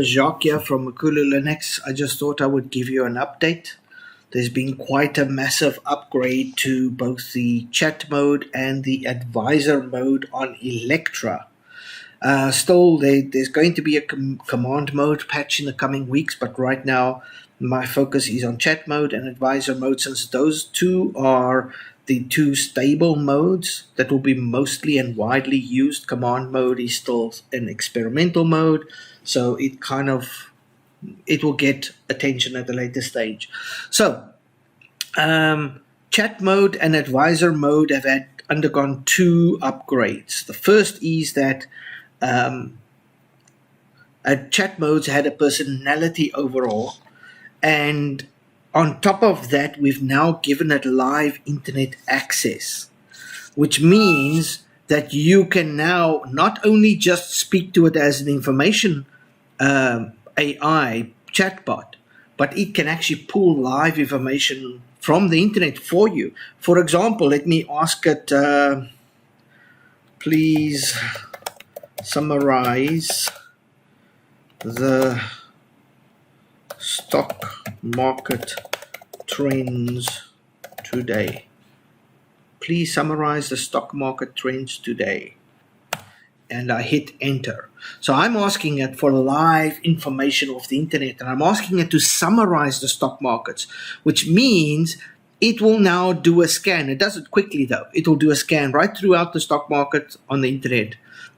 Jacques here from Makulu Linux. I just thought I would give you an update. There's been quite a massive upgrade to both the chat mode and the advisor mode on Electra. Still, there's going to be a command mode patch in the coming weeks, but right now my focus is on chat mode and advisor mode, since those two are the two stable modes that will be mostly and widely used. Command mode is still an experimental mode, so it will get attention at a later stage. So chat mode and advisor mode have undergone two upgrades. The first is that chat modes had a personality overhaul, and on top of that, we've now given it live internet access, which means that you can now not only just speak to it as an information AI chatbot, but it can actually pull live information from the internet for you. For example, let me ask it, please summarize the stock market trends today. Please summarize the stock market trends today. And I hit enter. So I'm asking it for live information off the internet, and I'm asking it to summarize the stock markets, which means it will now do a scan. It does it quickly though. It will do a scan right throughout the stock market on the internet,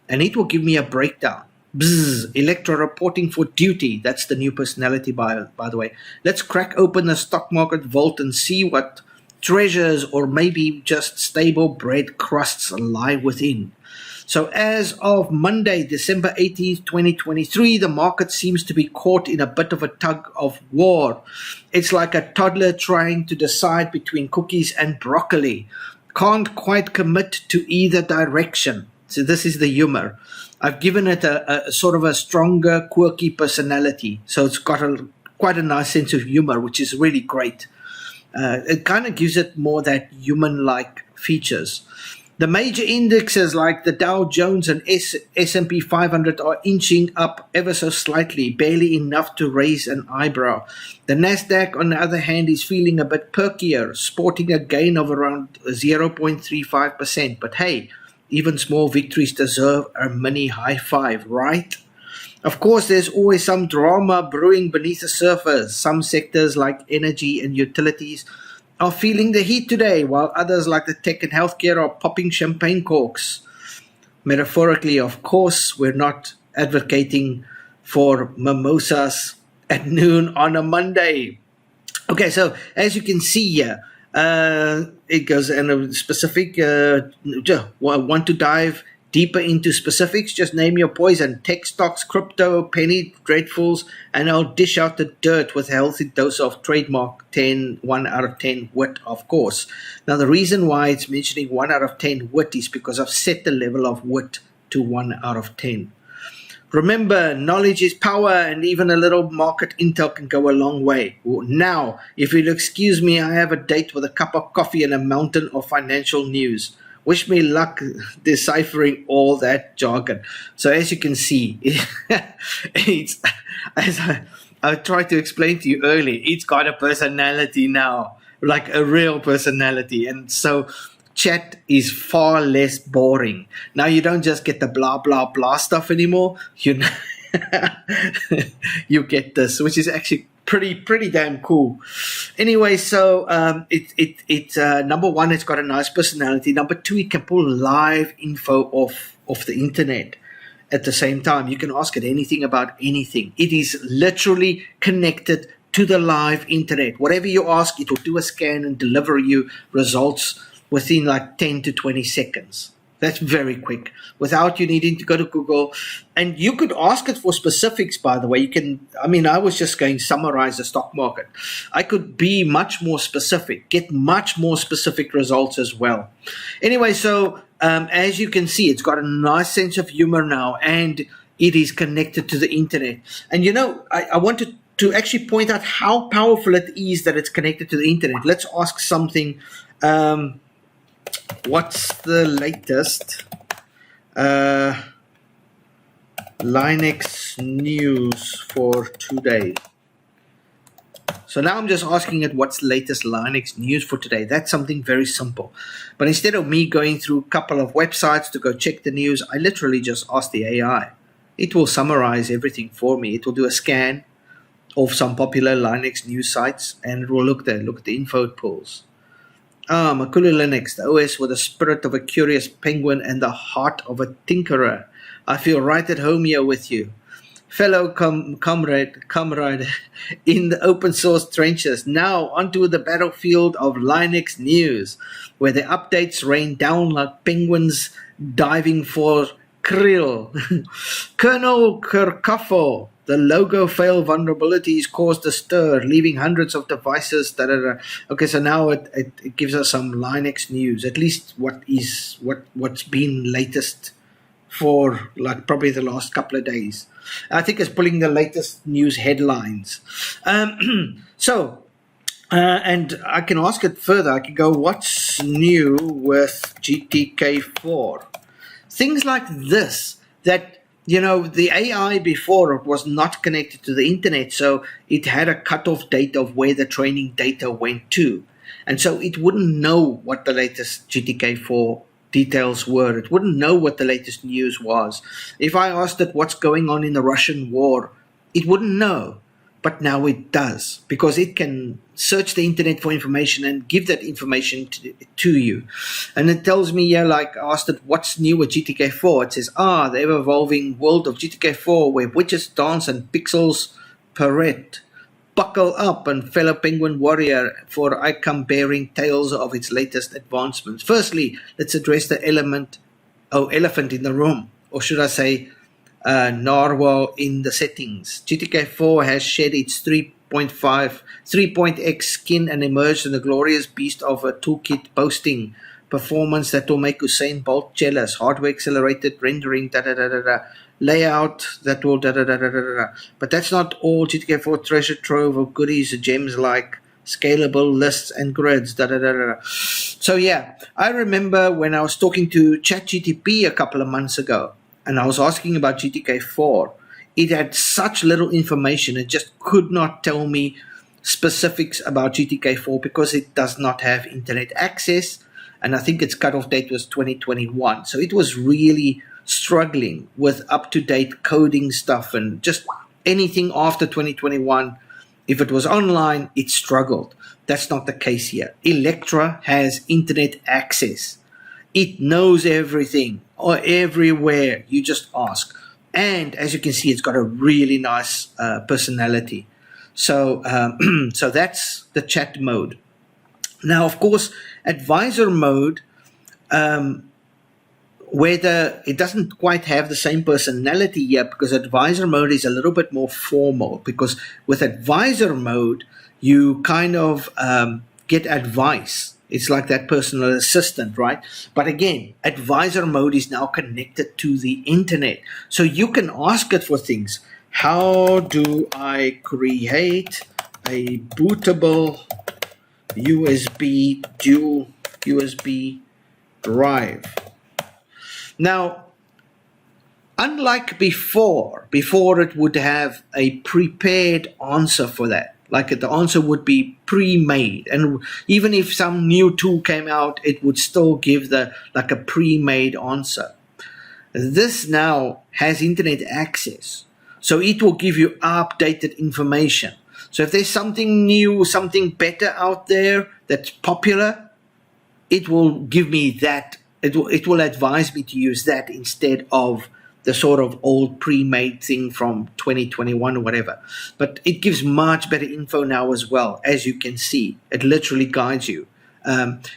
and it will give me a breakdown. Bzz, Electra reporting for duty. That's the new personality, by the way. Let's crack open the stock market vault and see what treasures or maybe just stable bread crusts lie within. So as of Monday, December 18th, 2023, the market seems to be caught in a bit of a tug of war. It's like a toddler trying to decide between cookies and broccoli. Can't quite commit to either direction. So this is the humor. I've given it a sort of a stronger, quirky personality. So it's got quite a nice sense of humor, which is really great. It kind of gives it more that human-like features. The major indexes like the Dow Jones and S&P 500 are inching up ever so slightly, barely enough to raise an eyebrow. The Nasdaq, on the other hand, is feeling a bit perkier, sporting a gain of around 0.35%. But hey, even small victories deserve a mini high five, right? Of course, there's always some drama brewing beneath the surface. Some sectors like energy and utilities are feeling the heat today, while others like the tech and healthcare are popping champagne corks. Metaphorically, of course, we're not advocating for mimosas at noon on a Monday. Okay, so as you can see here, it goes in a specific, want to dive deeper into specifics, just name your poison. Tech stocks, crypto, penny dreadfuls, and I'll dish out the dirt with a healthy dose of trademark 1 out of 10 wit, of course. Now, the reason why it's mentioning 1 out of 10 wit is because I've set the level of wit to 1 out of 10. Remember, knowledge is power, and even a little market intel can go a long way. Now, if you'll excuse me, I have a date with a cup of coffee and a mountain of financial news. Wish me luck deciphering all that jargon. So as you can see, it's, as I tried to explain to you earlier, it's got a personality now, like a real personality. And so chat is far less boring. Now you don't just get the blah, blah, blah stuff anymore. You get this, which is actually pretty damn cool. Anyway, so it's number one, it's got a nice personality. Number two, it can pull live info off the internet at the same time. You can ask it anything about anything. It is literally connected to the live internet. Whatever you ask, it will do a scan and deliver you results within like 10 to 20 seconds. That's very quick, without you needing to go to Google. And you could ask it for specifics, by the way. You can, I was just going to summarize the stock market. I could be much more specific, get much more specific results as well. Anyway, so as you can see, it's got a nice sense of humor now, and it is connected to the internet. And I wanted to actually point out how powerful it is that it's connected to the internet. Let's ask something. What's the latest Linux what's news for today. So now I'm just asking it what's latest Linux news for today. That's something very simple. But instead of me going through a couple of websites to go check the news, I literally just ask the AI. It will summarize everything for me. It will do a scan of some popular Linux news sites, and it will look at the info it pulls. Makulu Linux, the OS with the spirit of a curious penguin and the heart of a tinkerer. I feel right at home here with you. Fellow comrade in the open source trenches. Now onto the battlefield of Linux news, where the updates rain down like penguins diving for krill. Kernel kerfuffle. The logo fail vulnerabilities caused a stir, leaving hundreds of devices. Okay, so now it gives us some Linux news, at least what's been latest for like probably the last couple of days. I think it's pulling the latest news headlines. And I can ask it further. I can go, what's new with GTK4? Things like this, that, the AI before, it was not connected to the internet, so it had a cutoff date of where the training data went to. And so it wouldn't know what the latest GTK4 details were. It wouldn't know what the latest news was. If I asked it what's going on in the Russian war, it wouldn't know. But now it does, because it can search the internet for information and give that information to you. And it tells me, I asked it, what's new with GTK4? It says, the ever-evolving world of GTK4, where witches dance and pixels parade. Buckle up, and fellow penguin warrior, for I come bearing tales of its latest advancements. Firstly, let's address the elephant in the room, or should I say, narwhal in the settings. GTK4 has shed its 3.x skin and emerged in the glorious beast of a toolkit boasting performance that will make Usain Bolt jealous, hardware accelerated rendering, layout that will But that's not all. GTK4 treasure trove of goodies, gems like scalable lists and grids, So I remember when I was talking to ChatGTP a couple of months ago, and I was asking about GTK4, it had such little information. It just could not tell me specifics about GTK4 because it does not have internet access. And I think its cutoff date was 2021. So it was really struggling with up-to-date coding stuff, and just anything after 2021. If it was online, it struggled. That's not the case here. Electra has internet access. It knows everything or everywhere. You just ask. And as you can see, it's got a really nice personality. So that's the chat mode. Now, of course, advisor mode, whether it doesn't quite have the same personality yet, because advisor mode is a little bit more formal, because with advisor mode, you kind of get advice. It's like that personal assistant, right? But again, advisor mode is now connected to the internet. So you can ask it for things. How do I create a bootable dual USB drive? Now, unlike before it would have a prepared answer for that. Like the answer would be pre-made, and even if some new tool came out, it would still give a pre-made answer. This now has internet access, so it will give you updated information. So if there's something new, something better out there that's popular, it will give me that. It will advise me to use that instead of the sort of old pre-made thing from 2021 or whatever. But it gives much better info now as well, as you can see. It literally guides you.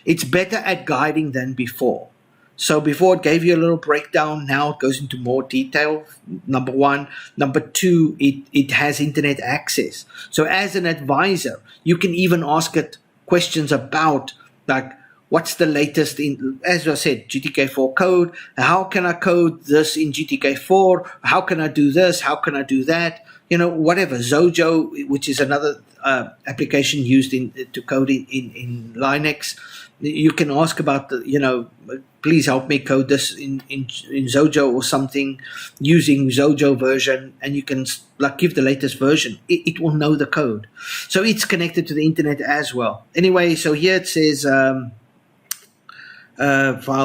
It's better at guiding than before. So before it gave you a little breakdown, now it goes into more detail, number one. Number two, it has internet access. So as an advisor, you can even ask it questions about, like, what's the latest in, as I said, GTK4 code. How can I code this in GTK4? How can I do this? How can I do that? Whatever. Zojo, which is another application used to code in Linux. You can ask about please help me code this in Zojo or something using Zojo version, and you can give the latest version. It will know the code. So it's connected to the internet as well. Anyway, so here it says file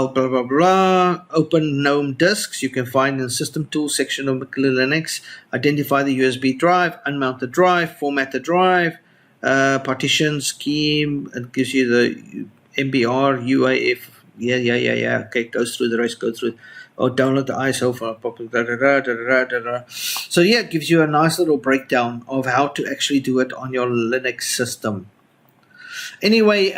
blah blah blah, open GNOME disks. You can find in the system tools section of Linux. Identify the USB drive, unmount the drive, format the drive, partition scheme. It gives you the MBR, UAF, yeah. Okay, goes through the rest, go through. Or download the ISO file. So yeah, it gives you a nice little breakdown of how to actually do it on your Linux system. Anyway,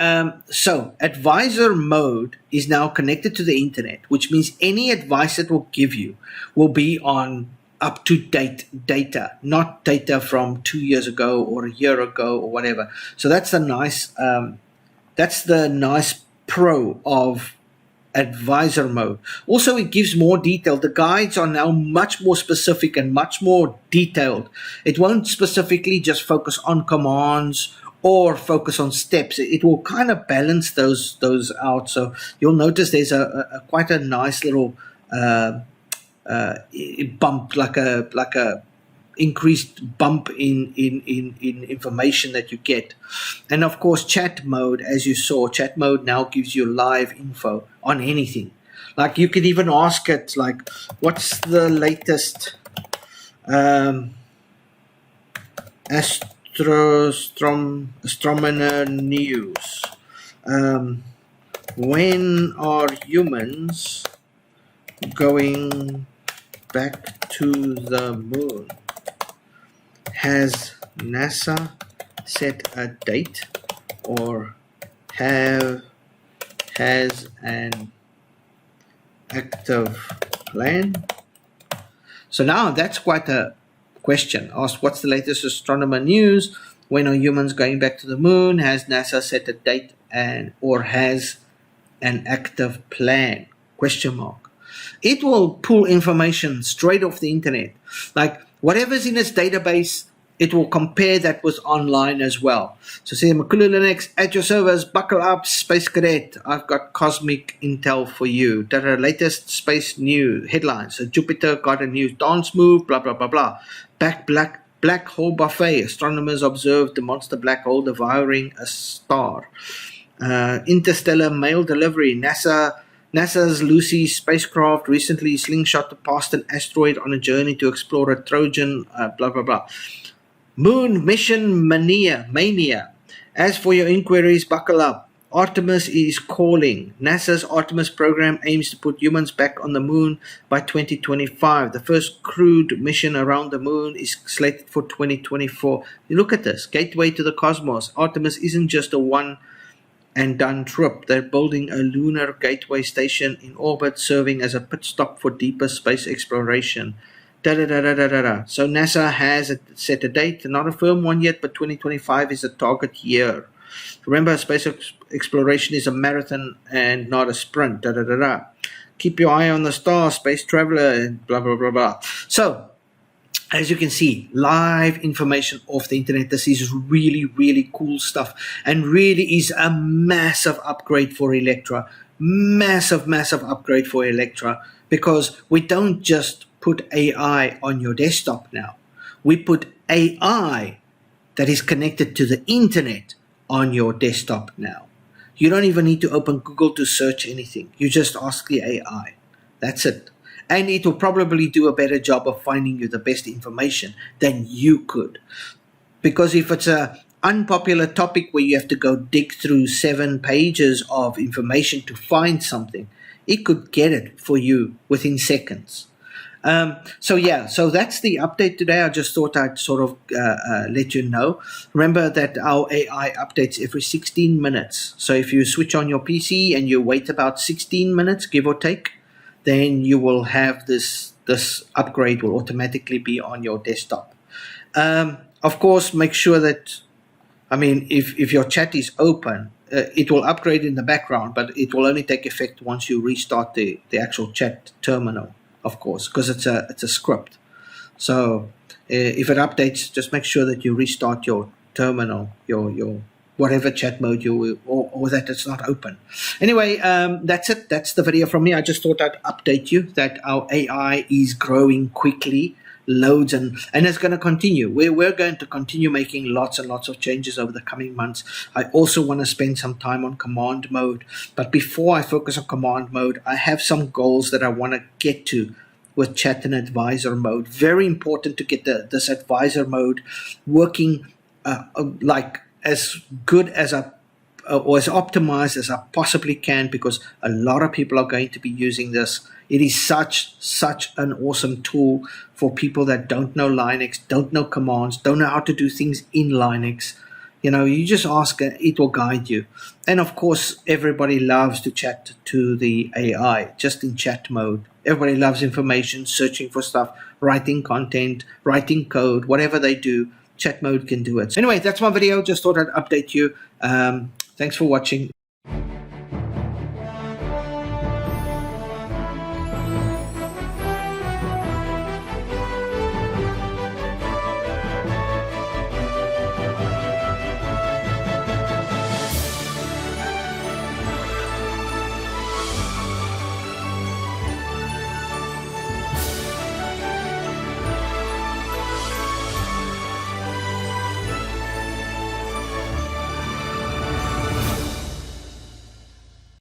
so advisor mode is now connected to the internet, which means any advice it will give you will be on up-to-date data, not data from 2 years ago or a year ago or whatever. So that's the nice pro of advisor mode. Also, it gives more detail. The guides are now much more specific and much more detailed. It won't specifically just focus on commands or focus on steps. It will kind of balance those out. So you'll notice there's a quite a nice little bump, like a increased bump in information that you get. And of course, chat mode, as you saw, chat mode now gives you live info on anything. Like you can even ask it, like, what's the latest astronomer news? When are humans going back to the moon? Has NASA set a date or has an active plan? So now that's quite a question. Ask, what's the latest astronomer news? When are humans going back to the moon? Has NASA set a date or has an active plan? Question mark. It will pull information straight off the internet. Like whatever's in its database, it will compare that with online as well. So say, Makulu Linux, at your servers, buckle up, Space Cadet. I've got cosmic intel for you. The latest space news headlines. So Jupiter got a new dance move, blah, blah, blah, blah. Black hole buffet. Astronomers observed the monster black hole devouring a star. Interstellar mail delivery. NASA's Lucy spacecraft recently slingshot past an asteroid on a journey to explore a Trojan, blah, blah, blah. Moon mission mania. As for your inquiries, buckle up. Artemis is calling. NASA's Artemis program aims to put humans back on the moon by 2025. The first crewed mission around the moon is slated for 2024. You look at this. Gateway to the cosmos. Artemis isn't just a one and done trip. They're building a lunar gateway station in orbit, serving as a pit stop for deeper space exploration. So NASA has set a date, not a firm one yet, but 2025 is a target year. Remember, space exploration is a marathon and not a sprint. Keep your eye on the stars, space traveler, and blah, blah, blah, blah. So, as you can see, live information off the internet. This is really, really cool stuff and really is a massive upgrade for Electra. Massive upgrade for Electra, because we don't just put AI on your desktop now. We put AI that is connected to the internet on your desktop now. You don't even need to open Google to search anything. You just ask the AI. That's it. And it will probably do a better job of finding you the best information than you could. Because if it's an unpopular topic where you have to go dig through 7 pages of information to find something, it could get it for you within seconds. So that's the update today. I just thought I'd sort of let you know. Remember that our AI updates every 16 minutes. So if you switch on your PC and you wait about 16 minutes, give or take, then you will have this upgrade will automatically be on your desktop. Of course, make sure that, if your chat is open, it will upgrade in the background, but it will only take effect once you restart the actual chat terminal, of course, because it's a script. So if it updates, just make sure that you restart your terminal, your whatever chat mode you or that it's not open. Anyway, that's it. That's the video from me. I just thought I'd update you that our AI is growing quickly, loads, and it's going to continue. We're going to continue making lots and lots of changes over the coming months. I also want to spend some time on command mode, but before I focus on command mode, I have some goals that I want to get to with chat and advisor mode. Very important to get this advisor mode working like as good as or as optimized as I possibly can, because a lot of people are going to be using this. It is such an awesome tool for people that don't know Linux, don't know commands, don't know how to do things in Linux. You know, you just ask, it will guide you. And of course, everybody loves to chat to the AI, just in chat mode. Everybody loves information, searching for stuff, writing content, writing code, whatever they do, chat mode can do it. Anyway, that's my video. Just thought I'd update you. Thanks for watching.